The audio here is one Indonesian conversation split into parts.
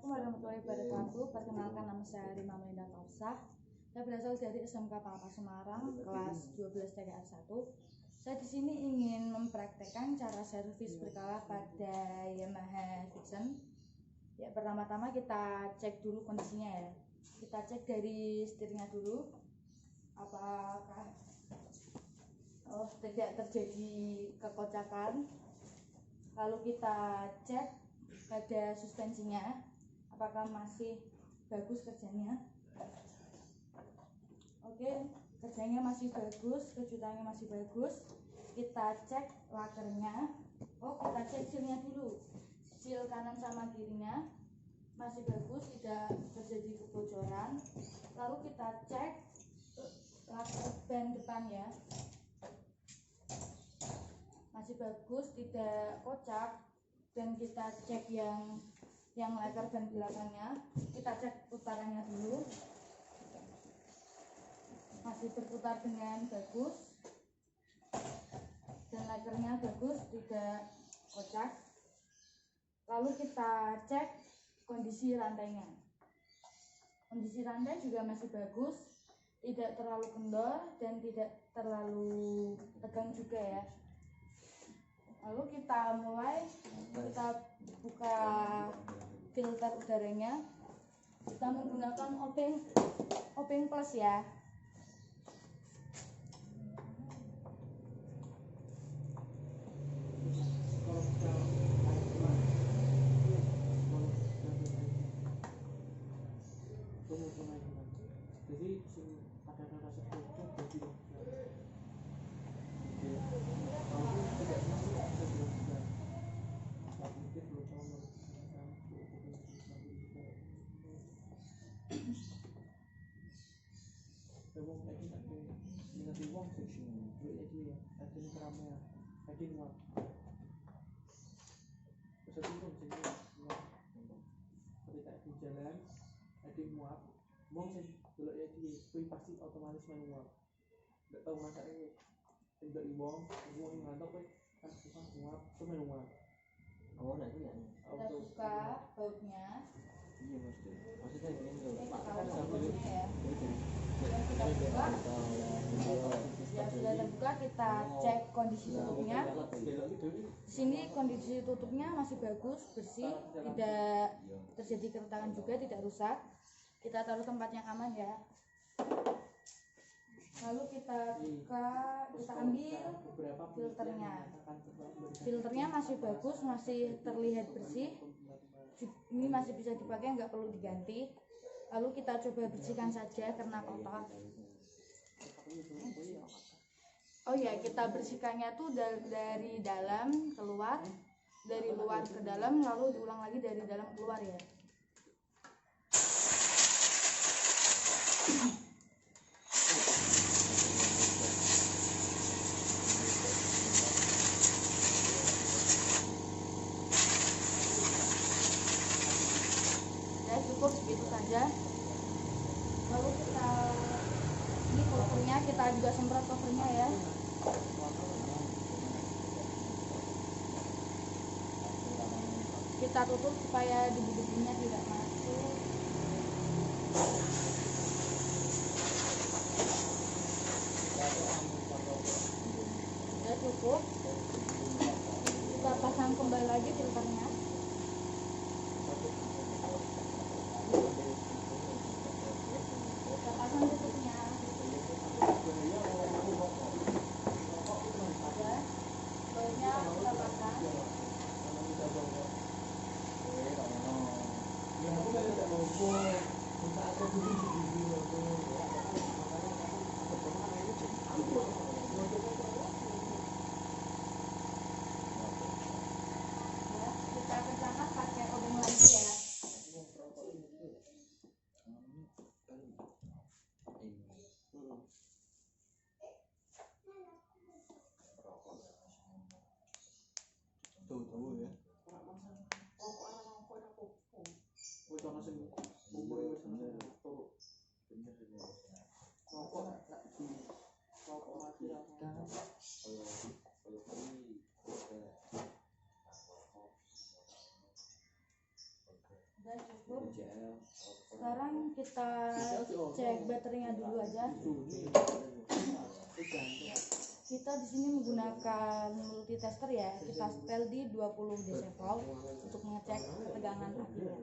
Assalamualaikum warahmatullahi wabarakatuh. Perkenalkan, nama saya Rima Melinda Kausah. Saya berasal dari SMK Papa Semarang, kelas 12 TKR 1. Saya di sini ingin mempraktekkan cara servis berkala pada Yamaha Vision. Ya, pertama-tama kita cek dulu kondisinya ya. Kita cek dari setirnya dulu, apakah tidak terjadi kekocakan. Lalu kita cek pada suspensinya, apakah masih bagus kerjanya. Oke, kerjanya masih bagus, kejutannya masih bagus. Kita cek lakernya. Kita cek sealnya dulu. Seal kanan sama kirinya masih bagus, tidak terjadi kebocoran. Lalu kita cek laker ban depan ya, masih bagus, tidak kocak. Dan kita cek yang laker ban belakangnya, kita cek putarannya dulu, masih berputar dengan bagus dan lakernya bagus, tidak kocak. Lalu kita cek kondisi rantainya. Kondisi rantai juga masih bagus, tidak terlalu kendor dan tidak terlalu tegang juga ya. Lalu kita buka filter udaranya. Kita menggunakan Openg Plus ya. Jadi ada rasa kotor jalan, ada muap, mong sih kalau ya di pasti otomatis manual. Nggak tahu masalahnya, tidak iwong yang ngantuk kan bukan muap, itu manual. Kita buka bautnya. Iya maksudnya ini ya. Sudah terbuka, kita cek kondisi tutupnya. Di sini kondisi tutupnya masih bagus, bersih, tidak terjadi keretakan juga, tidak rusak. Kita taruh tempat yang aman ya. Lalu kita ambil filternya. Filternya masih bagus, masih terlihat bersih. Ini masih bisa dipakai, nggak perlu diganti. Lalu kita coba bersihkan saja karena kotor. Kita bersihkannya tuh dari dalam keluar, dari luar ke dalam, lalu diulang lagi dari dalam keluar ya. Cukup segitu saja. Lalu ini covernya, kita juga semprot covernya ya. Kita tutup supaya debu-debunya tidak masuk. Sudah cukup. Kita pasang kembali lagi filternya. Kita pasang tutupnya. Bautnya kita pasang. Kita kencangkan pakai obeng lagi ya. Tahu ya. cukup. Sekarang kita cek baterainya dulu aja. Kita di sini menggunakan multitester ya. Kita setel di 20 DC volt untuk mengecek ketegangan akinya.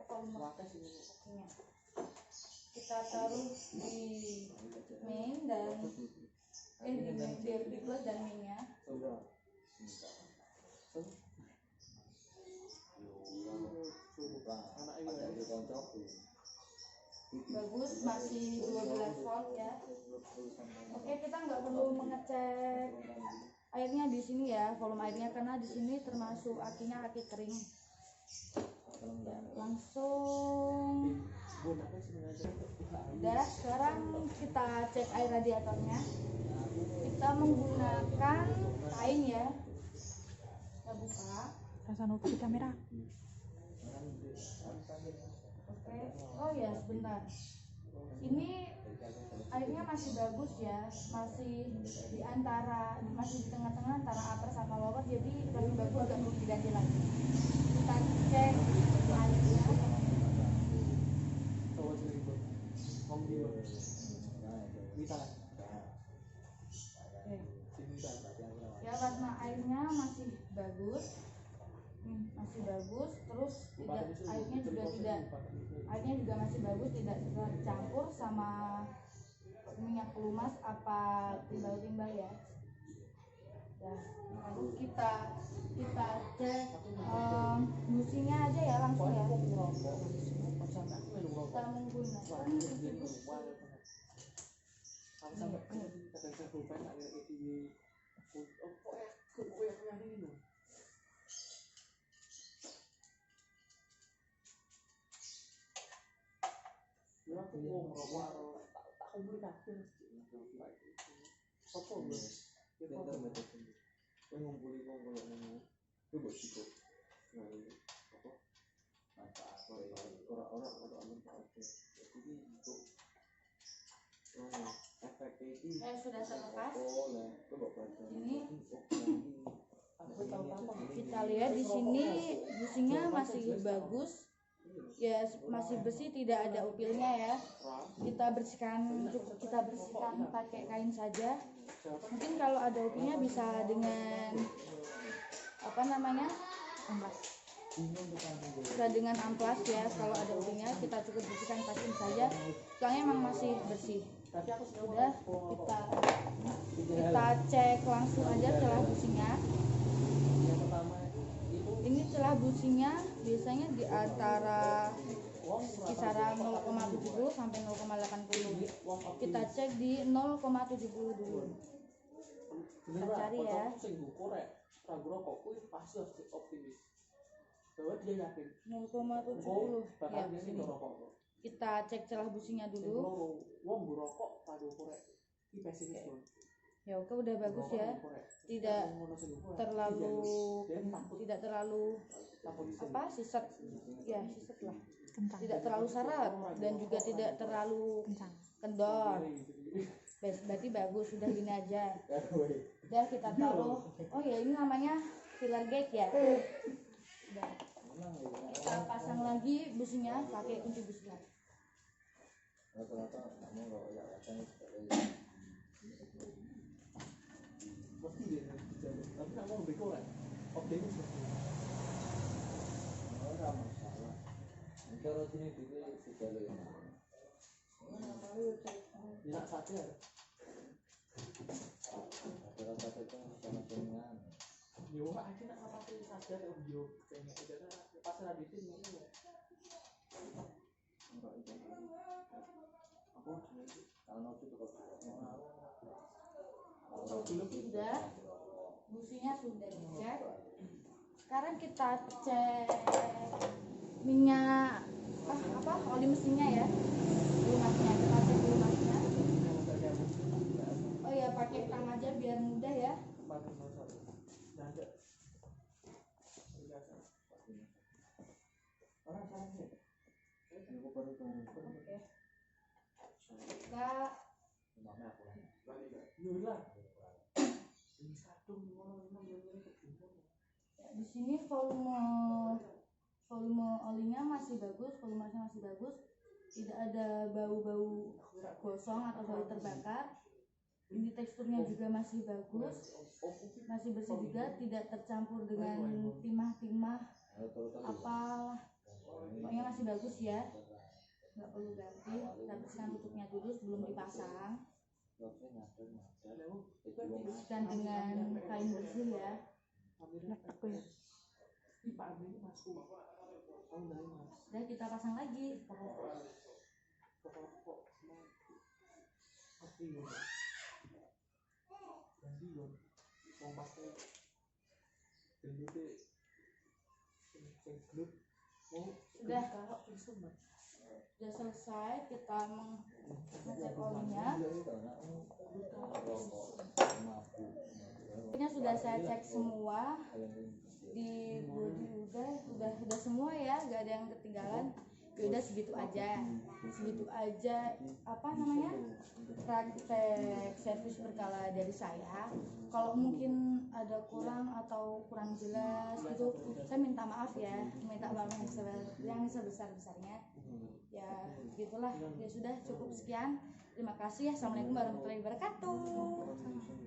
Volume akinya. Kita taruh di main dan di plus dan mainnya. Bagus, masih 12 volt ya. Oke, kita nggak perlu mengecek airnya di sini ya, volume airnya, karena di sini termasuk akinya aki kering. Ya, langsung udah. Sekarang kita cek air radiatornya. Kita menggunakan kain ya. Kita buka. Rasa nutup di kamera. Oke. Oh ya, sebentar. Ini airnya masih bagus ya, masih di tengah-tengah antara upper sama lower, jadi masih bagus, nggak perlu diganti lagi. Kita cek airnya. Ya, warna airnya masih bagus. Masih bagus, terus airnya juga masih bagus, tidak tercampur sama minyak pelumas apa timbal-timbal ya. Lalu kita cek businya aja ya, langsung ya. Kita menggunakan sudah terlepas. Ini kita lihat di sini businya masih bagus ya, masih bersih, tidak ada upilnya ya. Kita bersihkan pakai kain saja. Mungkin kalau ada upilnya bisa dengan amplas. Bisa dengan amplas ya. Kalau ada upilnya kita cukup bersihkan pakai saja. Soalnya emang masih bersih. Udah, kita cek langsung aja celah businya. Ini celah businya biasanya di antara kisaran 0,70 sampai 0,80. Kita cek di 0,70 dulu. Kita cari ya. Dia yakin 0,70 ya, sini. Kita cek celah businya dulu. Ya oke, udah bagus ya. Tidak terlalu siset ya, siset lah. Tidak terlalu syarat dan juga tidak terlalu kendor. Berarti bagus, sudah gini aja. Udah, kita taruh. Oh ya, ini namanya filler gate ya. Udah. Kita pasang lagi businya pakai kunci busi lagi. Sudah, businya sudah dicek. Sekarang kita cek minyak oli mesinnya ya. Lumasnya, kita cek lumasnya. Oh ya, pakai tang aja biar mudah ya. Di sini volume volume olinya masih bagus, volumenya masih bagus, tidak ada bau-bau gosong atau bau terbakar. Ini teksturnya juga masih bagus, masih bersih juga, tidak tercampur dengan timah-timah apalah, pokoknya masih bagus ya, nggak perlu ganti. Habiskan tutupnya dulu sebelum dipasang, dan dengan kain bersih ya. Dan kita pasang lagi. Sudah selesai kita mengecek olinya. Ini sudah saya cek semua, di bodi udah semua ya, gak ada yang ketinggalan. Ya udah segitu aja apa namanya, praktek servis berkala dari saya. Kalau mungkin ada kurang atau kurang jelas gitu, saya minta maaf ya, minta maaf yang sebesar-besarnya ya, gitulah. Ya sudah, cukup sekian, terima kasih. Assalamualaikum warahmatullahi wabarakatuh.